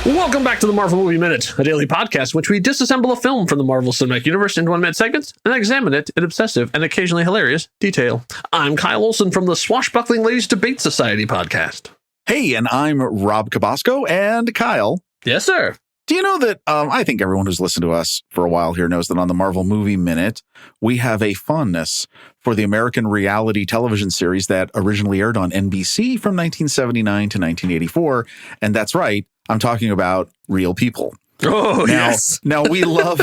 Welcome back to the Marvel Movie Minute, a daily podcast in which we disassemble a film from the Marvel Cinematic Universe into 1 minute segments and examine it in obsessive and occasionally hilarious detail. I'm Kyle Olson from the Swashbuckling Ladies Debate Society podcast. Hey, and I'm Rob Cabasco, and Kyle. Yes, sir. Do you know that I think everyone who's listened to us for a while here knows that on the Marvel Movie Minute, we have a fondness for the American reality television series that originally aired on NBC from 1979 to 1984. And that's right, I'm talking about Real People. Oh, yes. Now we love,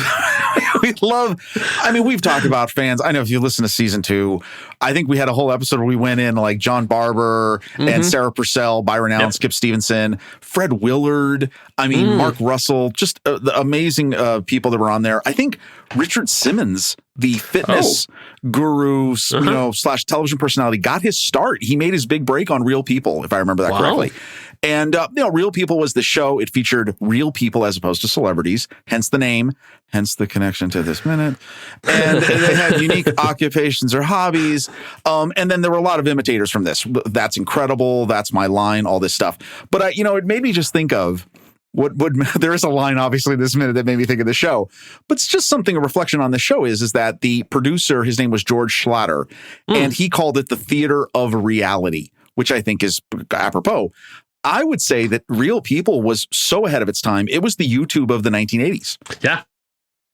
I mean, we've talked about fans. I know if you listen to season 2, I think we had a whole episode where we went in like John Barber and Sarah Purcell, Byron Allen, Skip Stevenson, Fred Willard. I mean, Mark Russell, just the amazing people that were on there. I think Richard Simmons, the fitness guru, slash television personality, got his start. He made his big break on Real People, if I remember that correctly. And, Real People was the show. It featured real people as opposed to celebrities, hence the name, hence the connection to this minute. And they had unique occupations or hobbies. And then there were a lot of imitators from this. That's incredible. That's my line, all this stuff. But, it made me just think of there is a line, obviously, this minute that made me think of the show. But it's just something, a reflection on the show is that the producer, his name was George Schlatter, and he called it the theater of reality, which I think is apropos. I would say that Real People was so ahead of its time. It was the YouTube of the 1980s. Yeah.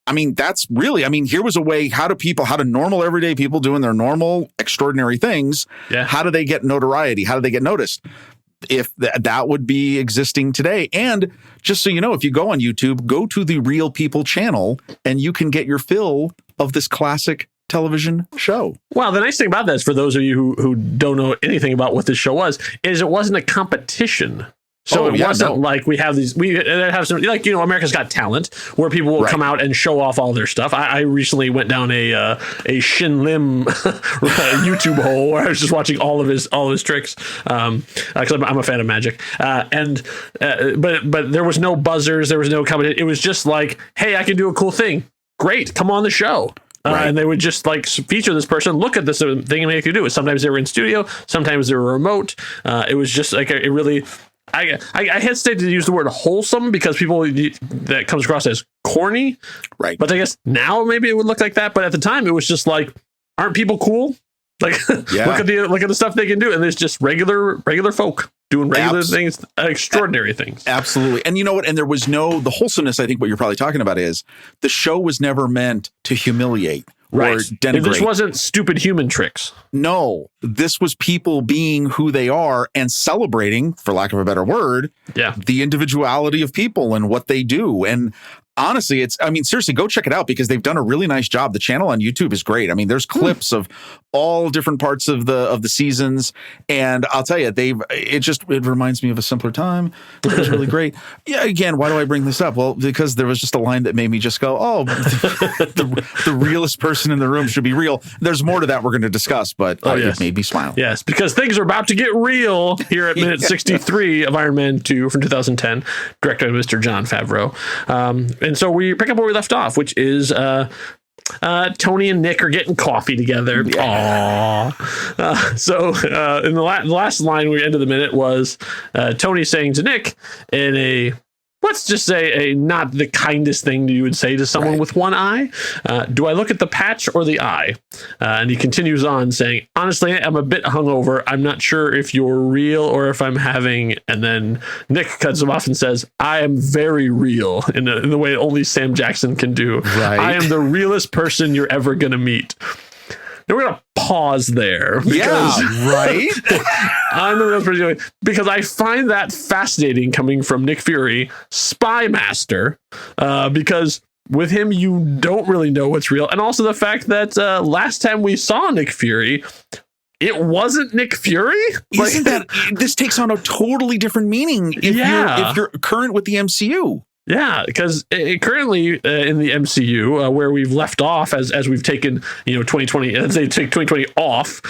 I mean, that's really, here was a way, how do normal everyday people doing their normal, extraordinary things, how do they get notoriety? How do they get noticed? If that would be existing today. And just so you know, if you go on YouTube, go to the Real People channel and you can get your fill of this classic television show. Well, the nice thing about that is for those of you who don't know anything about what this show was, is it wasn't a competition. So it wasn't like we have some, like, America's Got Talent, where people will come out and show off all their stuff. I recently went down a Shin Lim YouTube hole where I was just watching all of his tricks, because I'm a fan of magic. But there was no buzzers, there was no competition. It was just like, hey, I can do a cool thing. Great, come on the show. And they would just like feature this person, look at this thing and make you do it. Sometimes they were in studio, sometimes they were remote. It was just like it really. I hesitate to use the word wholesome because that comes across as corny. Right. But I guess now maybe it would look like that. But at the time, it was just like, aren't people cool? Like, look at the stuff they can do. And there's just regular folk doing regular things, extraordinary things. Absolutely. And you know what? And there was the wholesomeness. I think what you're probably talking about is the show was never meant to humiliate. Or denigrate. This wasn't stupid human tricks. No, this was people being who they are and celebrating, for lack of a better word, the individuality of people and what they do. And honestly, seriously, go check it out because they've done a really nice job. The channel on YouTube is great. There's clips of all different parts of the seasons. And I'll tell you, it reminds me of a simpler time. It was really great. Yeah. Again, why do I bring this up? Well, because there was just a line that made me just go, oh, the realest person in the room should be real. There's more to that we're going to discuss, but it made me smile. Yes, because things are about to get real here at minute 63 of Iron Man 2 from 2010, directed by Mr. Jon Favreau. And so we pick up where we left off, which is Tony and Nick are getting coffee together. Yeah. Aww. In the last line we ended the minute was Tony saying to Nick in a, let's just say, not the kindest thing you would say to someone with one eye. Do I look at the patch or the eye? And he continues on saying, honestly, I'm a bit hungover. I'm not sure if you're real or if I'm having... And then Nick cuts him off and says, I am very real in the way only Sam Jackson can do. Right. I am the realest person you're ever going to meet. Now we're going to pause there. Because, I'm the real person, because I find that fascinating coming from Nick Fury, Spy Master, because with him, you don't really know what's real. And also the fact that last time we saw Nick Fury, it wasn't Nick Fury. Isn't that this takes on a totally different meaning if you're current with the MCU? Yeah, because currently in the MCU, where we've left off as we've taken 2020, let's say take 2020 off.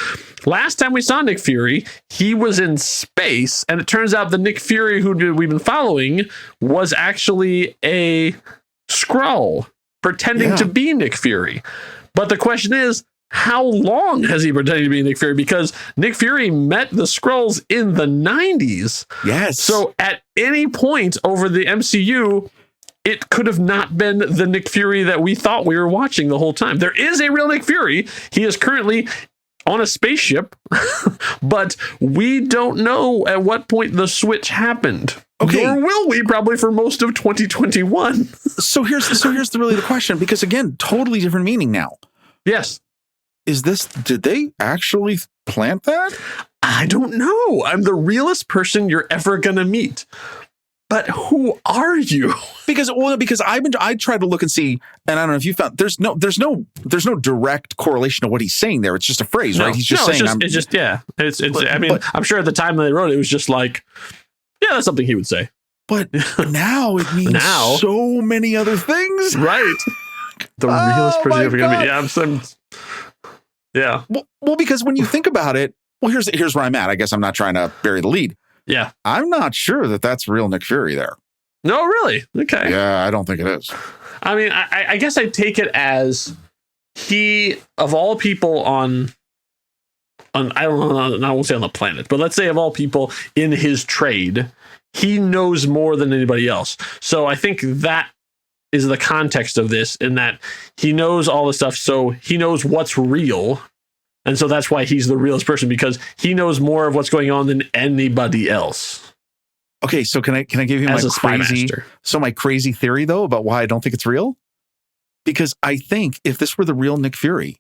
Last time we saw Nick Fury, he was in space, and it turns out the Nick Fury who we've been following was actually a Skrull pretending to be Nick Fury. But the question is, how long has he pretended to be Nick Fury? Because Nick Fury met the Skrulls in the 90s. Yes. So at any point over the MCU, it could have not been the Nick Fury that we thought we were watching the whole time. There is a real Nick Fury. He is currently on a spaceship, but we don't know at what point the switch happened. Okay. Or will we, probably for most of 2021. So here's really the question, because again, totally different meaning now. Yes. Did they actually plant that? I don't know. I'm the realest person you're ever going to meet. But who are you? Because I tried to look and see, and I don't know if you found there's no direct correlation to what he's saying there. It's just a phrase, right? He's just saying. I'm sure at the time they wrote it was just like, yeah, that's something he would say. But now it means so many other things, right? The realest person you're ever going to meet. Yeah. Well, because when you think about it, here's where I'm at. I guess I'm not trying to bury the lead. Yeah. I'm not sure that's real Nick Fury there. No, really? Okay. Yeah, I don't think it is. I mean, I guess I take it as he, of all people on I don't know, I won't say on the planet, but let's say of all people in his trade, he knows more than anybody else. So I think that is the context of this, in that he knows all the stuff, so he knows what's real. And so that's why he's the realest person, because he knows more of what's going on than anybody else. Okay, so can I give you my crazy theory though about why I don't think it's real? Because I think if this were the real Nick Fury,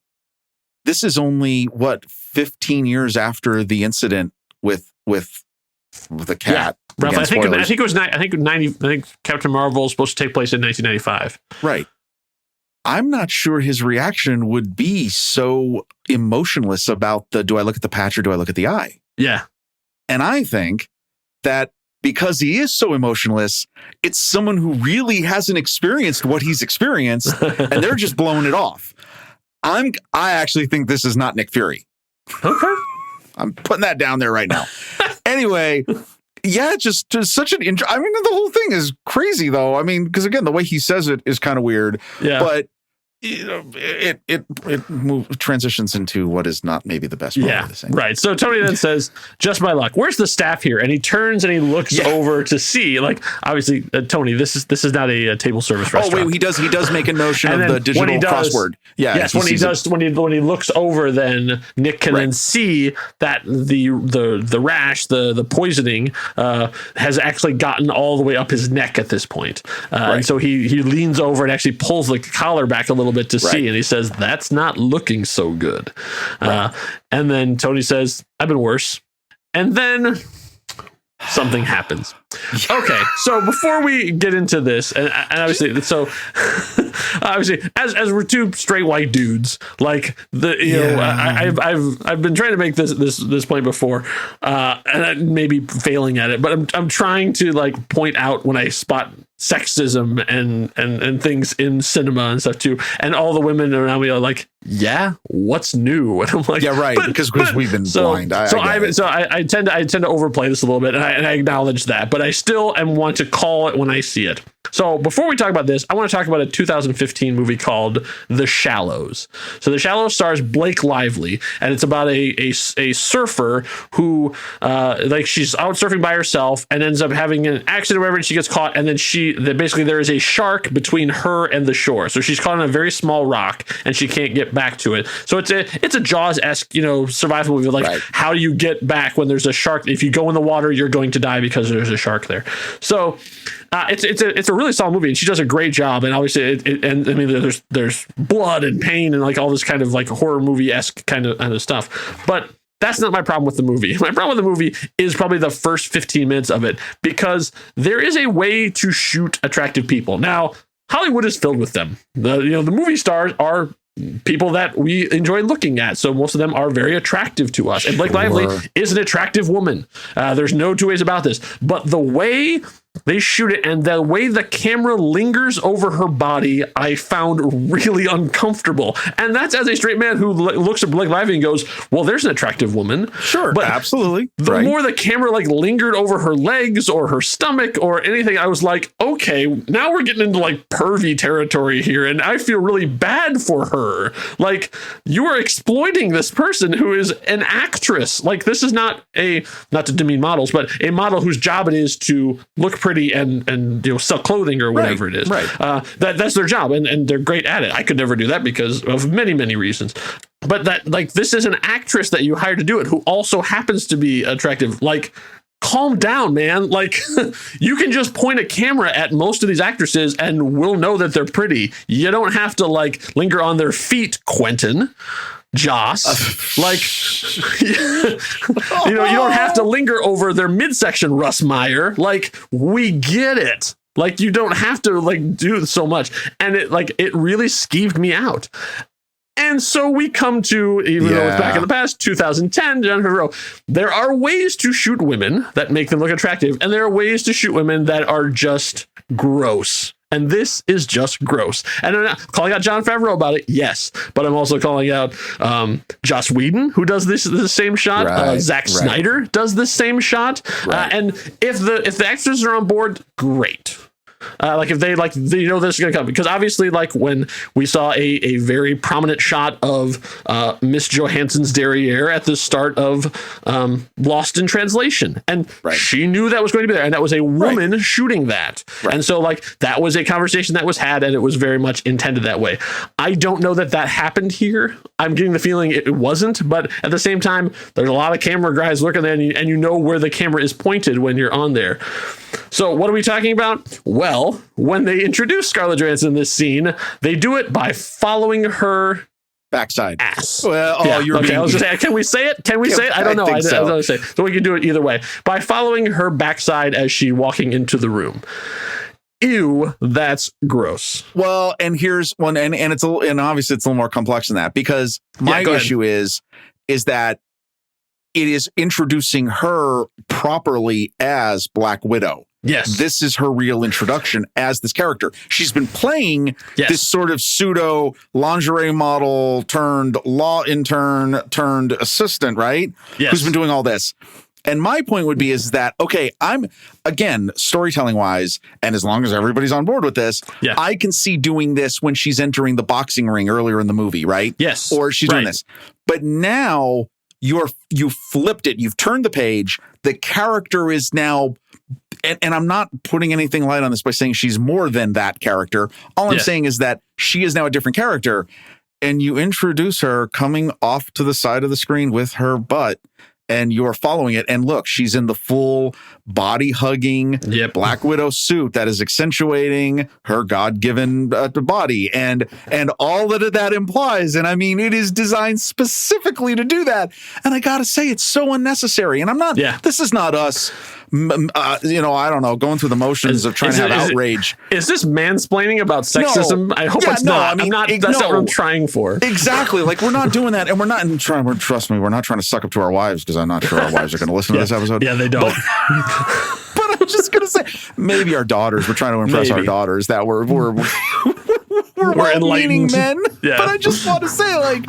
this is only 15 years after the incident with the cat. Yeah, roughly. I think Captain Marvel is supposed to take place in 1995. Right. I'm not sure his reaction would be so emotionless about do I look at the patch or do I look at the eye? Yeah. And I think that because he is so emotionless, it's someone who really hasn't experienced what he's experienced, and they're just blowing it off. I actually think this is not Nick Fury. Okay. I'm putting that down there right now. Anyway, yeah, just such an I mean, the whole thing is crazy, though. I mean, because again, the way he says it is kind of weird. Yeah. But it transitions into what is not maybe the best part of the thing. Right. So Tony then says, "Just my luck. Where's the staff here?" And he turns and he looks over to see. Like, obviously, Tony, this is not a table service restaurant. Oh wait, he does make a notion of the digital crossword. Yeah. Yes. When he looks over, then Nick can then see that the rash, the poisoning, has actually gotten all the way up his neck at this point. And so he leans over and actually pulls the collar back a little bit to see, and he says, "That's not looking so good." And then Tony says, "I've been worse." And then something happens. Okay, so before we get into this, and obviously, so obviously, as we're two straight white dudes, like I've been trying to make this point before, and I may be failing at it, but I'm trying to like point out when I spot sexism and things in cinema and stuff too, and all the women around me are like, "Yeah, what's new?" And I'm like, "Yeah, right," because we've been blind. I tend to overplay this a little bit, and I acknowledge that, but I still want to call it when I see it. So before we talk about this, I want to talk about a 2015 movie called The Shallows. So The Shallows stars Blake Lively, and it's about a surfer who she's out surfing by herself and ends up having an accident or whatever, and she gets caught, and then basically there is a shark between her and the shore. So she's caught on a very small rock and she can't get back to it. So it's a Jaws-esque, survival movie. Like, how do you get back when there's a shark? If you go in the water, you're going to die because there's a shark there. So it's a really solid movie, and she does a great job. And obviously, there's blood and pain and like all this kind of like horror movie-esque kind of stuff. But that's not my problem with the movie. My problem with the movie is probably the first 15 minutes of it, because there is a way to shoot attractive people. Now, Hollywood is filled with them. The movie stars are people that we enjoy looking at, so most of them are very attractive to us. And Blake Lively is an attractive woman. There's no two ways about this. But the way they shoot it, and the way the camera lingers over her body, I found really uncomfortable. And that's as a straight man who looks at Blake Lively and goes, well, there's an attractive woman. Sure, but absolutely. The more the camera like lingered over her legs or her stomach or anything, I was like, okay, now we're getting into like pervy territory here, and I feel really bad for her. Like, you are exploiting this person who is an actress. Like, this is not to demean models, but a model whose job it is to look pretty and sell clothing or whatever it is. Right. That's their job, and they're great at it. I could never do that because of many, many reasons. But that, like, this is an actress that you hired to do it who also happens to be attractive. Like, calm down, man. Like, you can just point a camera at most of these actresses and we'll know that they're pretty. You don't have to like linger on their feet, Quentin. Joss, like, you don't have to linger over their midsection, Russ Meyer. Like, we get it. Like, you don't have to like do so much. And it really skeeved me out. And so we come to, even though it's back in the past, 2010, John Favreau, there are ways to shoot women that make them look attractive. And there are ways to shoot women that are just gross. And this is just gross. And I'm not calling out Jon Favreau about it, yes, but I'm also calling out Joss Whedon, who does this same shot. Zack Snyder does this same shot. And if the actors are on board, great. Like, if they this is going to come, because obviously, like, when we saw a very prominent shot of Miss Johansson's derriere at the start of Lost in Translation, and she knew that was going to be there, and that was a woman shooting that, and so like that was a conversation that was had, and it was very much intended that way. I don't know that happened here. I'm getting the feeling it wasn't, but at the same time, there's a lot of camera guys looking there, and you know where the camera is pointed when you're on there. So what are we talking about? Well, when they introduce Scarlett Johansson in this scene, they do it by following her backside ass. Well, you're okay. I was just saying, can we say it? Can we say it? I don't know. I was going to say. So we can do it either way. By following her backside as she walking into the room. Ew, that's gross. Well, and here's one, and obviously it's a little more complex than that, because my issue is that it is introducing her properly as Black Widow. Yes. This is her real introduction as this character. She's been playing this sort of pseudo lingerie model turned law intern turned assistant, right? Yes. Who's been doing all this. And my point would be is that, okay, I'm, again, storytelling wise, and as long as everybody's on board with this, I can see doing this when she's entering the boxing ring earlier in the movie, right? Yes. Or she's doing this. But now you flipped it. You've turned the page. The character is now, and I'm not putting anything light on this by saying she's more than that character. All I'm saying is that she is now a different character, and you introduce her coming off to the side of the screen with her butt, and you're following it. And look, she's in the full body hugging Black Widow suit that is accentuating her God-given body and all that implies. And I mean, it is designed specifically to do that. And I got to say, it's so unnecessary. And I'm not, this is not us, I don't know, going through the motions of trying to have outrage. Is this mansplaining about sexism? No. I hope it's not. I mean, that's not what I'm trying for. Exactly. Like, we're not doing that. And we're not trying, trust me, we're not trying to suck up to our wives, because I'm not sure our wives are going to listen to this episode. Yeah, they don't. But I'm just going to say, maybe our daughters, we're trying to impress our daughters that we're well-meaning men. Yeah. But I just want to say, like,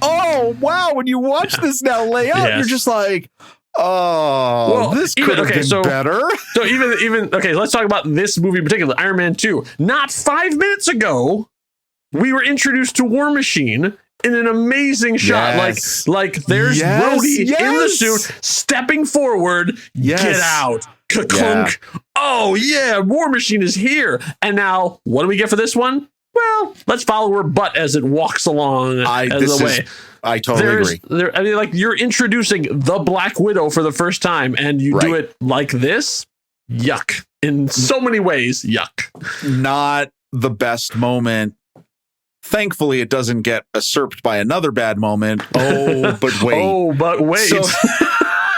oh, wow, when you watch this now lay out, you're just like, oh, well, this could have been better. So even let's talk about this movie in particular, Iron Man 2. Not 5 minutes ago, we were introduced to War Machine in an amazing shot. Like there's Rhodey in the suit, stepping forward, get out. Clunk. Yeah. Oh, yeah, War Machine is here. And now, what do we get for this one? Well, let's follow her butt as it walks along I totally agree. I mean, like, you're introducing the Black Widow for the first time, and you do it like this? Yuck. In so many ways, yuck. Not the best moment. Thankfully, it doesn't get usurped by another bad moment. Oh, but wait.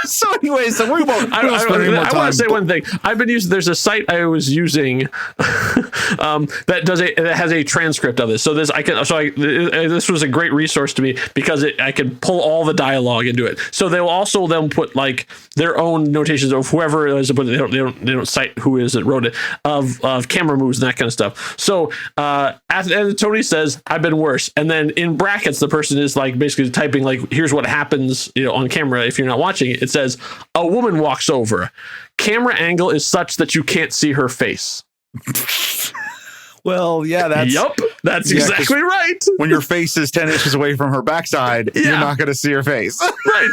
So Anyway, so we won't spend any more time. I want to say one thing. I've been using. There's a site I was using that has a transcript of this. So this was a great resource to me because I could pull all the dialogue into it. So they'll also then put like their own notations of whoever it is. They don't cite who is it wrote it of camera moves and that kind of stuff. So and Tony says, "I've been worse," and then in brackets the person is like basically typing like, "Here's what happens, on camera if you're not watching it." It says, "A woman walks over. Camera angle is such that you can't see her face." Well, yeah, that's exactly right. When your face is 10 inches away from her backside, you're not going to see her face. Right.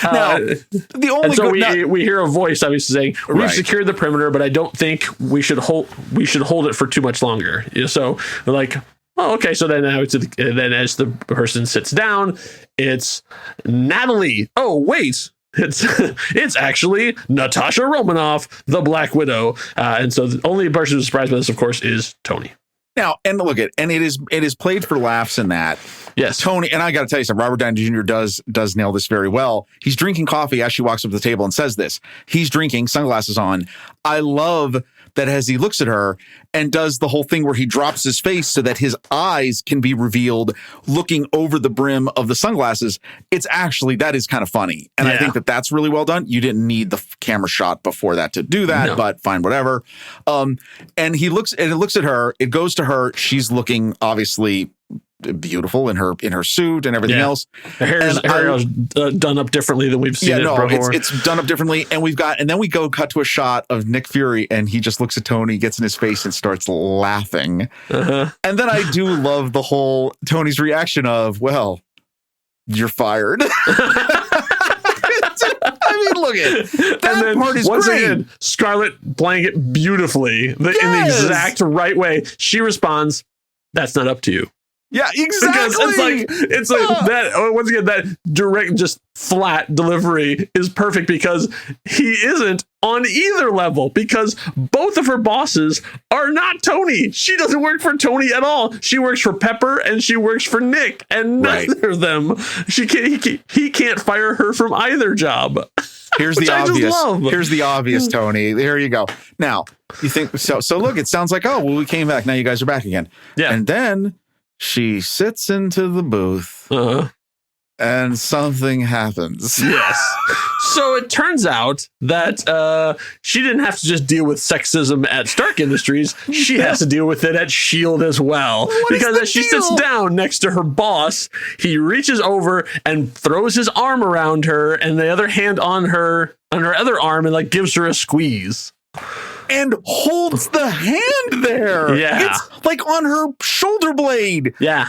Now, the only we hear a voice obviously saying, "We've secured the perimeter, but I don't think we should hold it for too much longer." So we're like, oh, okay. So then then as the person sits down, it's Natalie. Oh, wait. It's actually Natasha Romanoff, the Black Widow. And so the only person who's surprised by this, of course, is Tony. Now, and look it is played for laughs in that. Yes. Tony, and I got to tell you something, Robert Downey Jr. does nail this very well. He's drinking coffee as she walks up to the table and says this. He's drinking, sunglasses on. I love that as he looks at her and does the whole thing where he drops his face so that his eyes can be revealed looking over the brim of the sunglasses. That is kind of funny. And I think that that's really well done. You didn't need the camera shot before that to do that, but fine, whatever. And he looks at her, it goes to her. She's looking obviously beautiful in her suit and everything else. Her hair is done up differently than we've seen it before. It's done up differently. And then we cut to a shot of Nick Fury and he just looks at Tony, gets in his face and starts laughing. And then I do love the whole Tony's reaction of, well, you're fired. I mean, look at that part is once great. Again, Scarlett playing it beautifully in the exact right way. She responds, "That's not up to you." Yeah, exactly. Because it's like that. Once again, that direct, just flat delivery is perfect because he isn't on either level because both of her bosses are not Tony. She doesn't work for Tony at all. She works for Pepper and she works for Nick, and neither of them. He can't fire her from either job. Here's the obvious. Here's the obvious, Tony. There you go. Now you think so. So look, it sounds like, oh well, we came back. Now you guys are back again. Yeah, and then she sits into the booth and something happens. Yes. So it turns out that she didn't have to just deal with sexism at Stark Industries. She has to deal with it at S.H.I.E.L.D. as well. Because as she sits down next to her boss, he reaches over and throws his arm around her and the other hand on her other arm and like gives her a squeeze. And holds the hand there. Yeah. It's like on her shoulder blade. Yeah.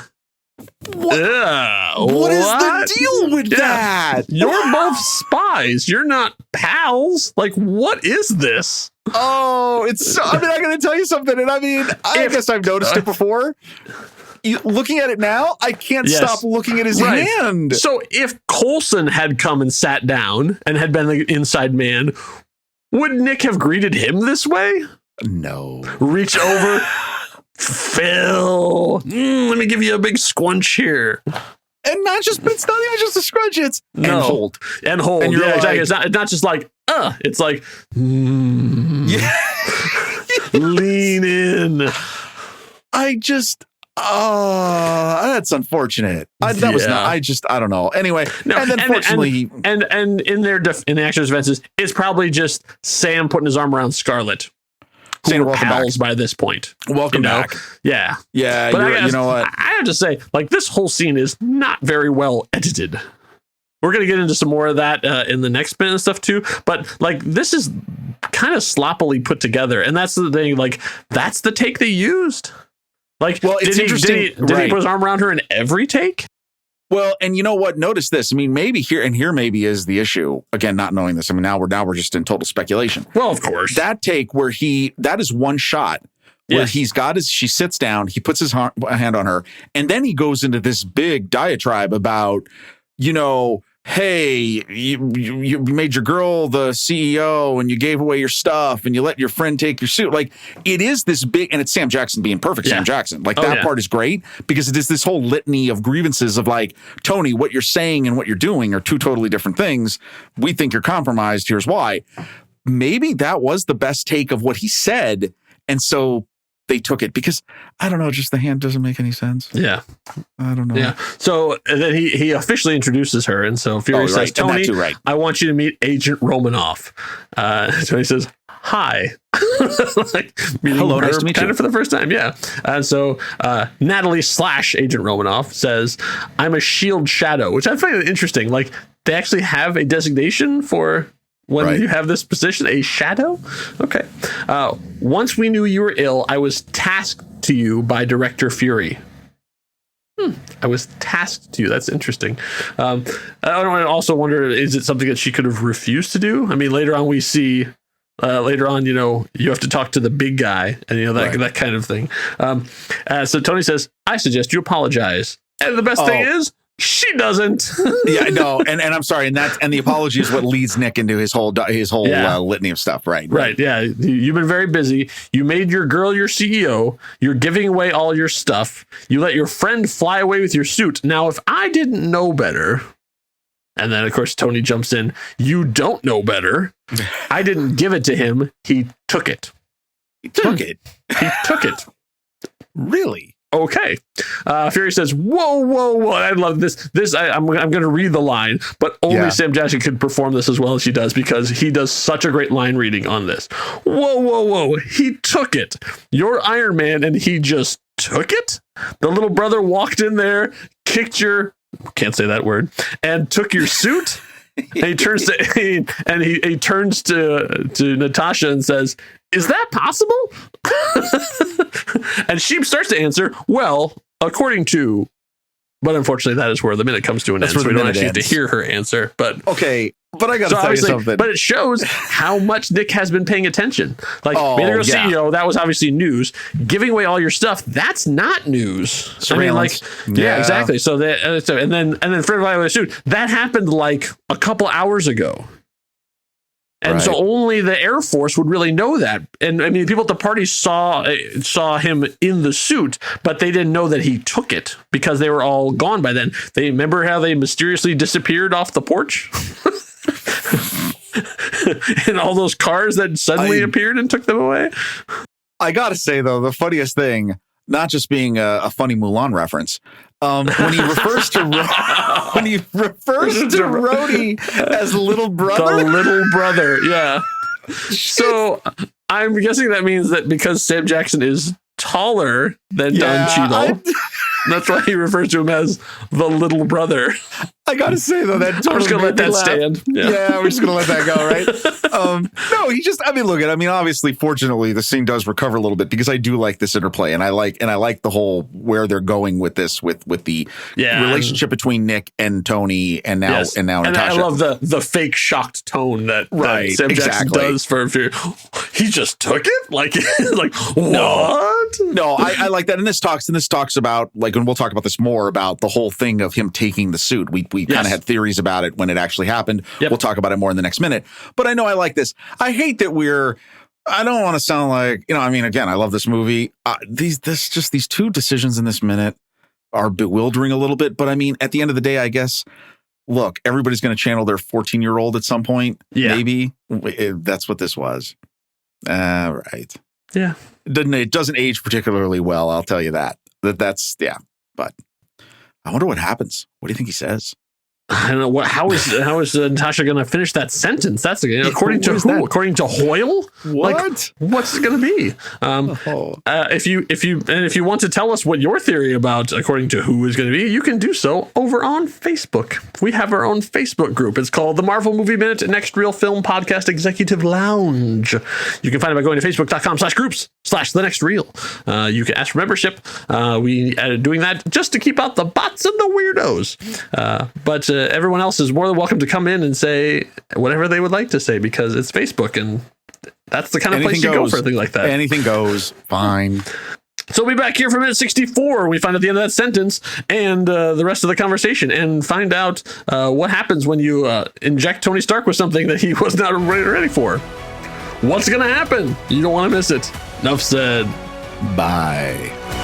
What is the deal with that? You're both spies. You're not pals. Like, what is this? Oh, it's so, I got to tell you something. And I guess I've noticed it before. Looking at it now, I can't stop looking at his hand. So if Coulson had come and sat down and had been the inside man, would Nick have greeted him this way? No. Reach over, Phil. Let me give you a big squunch here. And it's not even just a scrunch. It's and hold. And hold. And you're exactly. It's not just like, it's like, lean in. That's unfortunate. That was not. I don't know. Anyway, and then fortunately, and in the actor's defenses, it's probably just Sam putting his arm around Scarlett, who are pals by this point. Welcome back. Yeah, yeah. But you know what? I have to say, like, this whole scene is not very well edited. We're gonna get into some more of that in the next bit and stuff too. But like, this is kind of sloppily put together, and that's the thing. Like, that's the take they used. Like, well, it's interesting. Did he put his arm around her in every take? Well, and you know what? Notice this. Maybe here maybe is the issue. Again, not knowing this. Now we're just in total speculation. Well, of course. That take where that is one shot where she sits down, he puts his hand on her, and then he goes into this big diatribe about, hey, you made your girl the CEO and you gave away your stuff and you let your friend take your suit. Like, it is this big, and it's Sam Jackson being perfect Sam Jackson. Like, that part is great because it is this whole litany of grievances of like, Tony, what you're saying and what you're doing are two totally different things. We think you're compromised. Here's why. Maybe that was the best take of what he said. And so they took it because, I don't know, just the hand doesn't make any sense. Yeah. I don't know. Yeah. So then he officially introduces her. And so Fury says, Tony, I want you to meet Agent Romanoff. So he says, hi. Like, hello, nice to meet you. Kind of for the first time. Yeah. And so Natalie / Agent Romanoff says, I'm a shield shadow, which I find interesting. Like, they actually have a designation for when you have this position, a shadow. Okay. Once we knew you were ill, I was tasked to you by Director Fury. I was tasked to you. That's interesting. I also wonder, is it something that she could have refused to do? I mean, later on we see, you have to talk to the big guy and, that kind of thing. So Tony says, I suggest you apologize. And the best thing is, she doesn't. Yeah, no, and I'm sorry, and the apology is what leads Nick into his whole litany of stuff, right? Yeah, you've been very busy. You made your girl your CEO. You're giving away all your stuff. You let your friend fly away with your suit. Now, if I didn't know better, and then of course Tony jumps in. You don't know better. I didn't give it to him. He took it. He took it. He took it. Really? Okay. Fury says, whoa. I love this. I'm going to read the line, but only Sam Jackson could perform this as well as she does because he does such a great line reading on this. Whoa. He took it. You're Iron Man and he just took it? The little brother walked in there, kicked your, can't say that word, and took your suit? And he turns to Natasha and says, is that possible? And she starts to answer, well, according to, but unfortunately that is where the minute comes to an end. So we don't actually get to hear her answer. But okay, but I got to tell you something. But it shows how much Nick has been paying attention. Like, CEO, that was obviously news. Giving away all your stuff, that's not news. Surveillance. I mean, yeah, exactly. So and then Fred Violet suit, that happened like a couple hours ago. And so only the Air Force would really know that. And I mean, people at the party saw him in the suit, but they didn't know that he took it because they were all gone by then. They remember how they mysteriously disappeared off the porch? And all those cars that suddenly appeared and took them away. I got to say, though, the funniest thing, not just being a funny Mulan reference, when he refers to Rhodey as little brother. The little brother, yeah. So I'm guessing that means that because Sam Jackson is taller than Don Cheadle, that's why he refers to him as the little brother. I gotta say, though, that totally I'm just gonna let that stand. Yeah, we're just gonna let that go, right? No, obviously, fortunately, the scene does recover a little bit because I do like this interplay, and I like the whole where they're going with this, with the relationship between Nick and Tony, and now Natasha. And I love the fake shocked tone that Sam Jackson does for he just took it, like what? No, I like that, and this talks about, like, and we'll talk about this more about the whole thing of him taking the suit. We kind of had theories about it when it actually happened. Yep. We'll talk about it more in the next minute. But I know I like this. I hate that I don't want to sound like, again, I love this movie. These two decisions in this minute are bewildering a little bit. But I mean, at the end of the day, I guess, look, everybody's going to channel their 14-year-old at some point. Yeah. Maybe that's what this was. Right. Yeah. It doesn't age particularly well. I'll tell you that. That's. But I wonder what happens. What do you think he says? I don't know how is Natasha going to finish that sentence? That's according to who? That? According to Hoyle? What? Like, what's it going to be? If you want to tell us what your theory about according to who is going to be, you can do so over on Facebook. We have our own Facebook group. It's called the Marvel Movie Minute Next Reel Film Podcast Executive Lounge. You can find it by going to facebook.com/groups/the next reel. You can ask for membership. We are doing that just to keep out the bots and the weirdos. But everyone else is more than welcome to come in and say whatever they would like to say because it's Facebook and that's the kind of place you go for a thing like that. Anything goes. Fine. So we'll be back here for minute 64. We find out the end of that sentence and the rest of the conversation and find out what happens when you inject Tony Stark with something that he was not ready for. What's going to happen? You don't want to miss it. Enough said. Bye.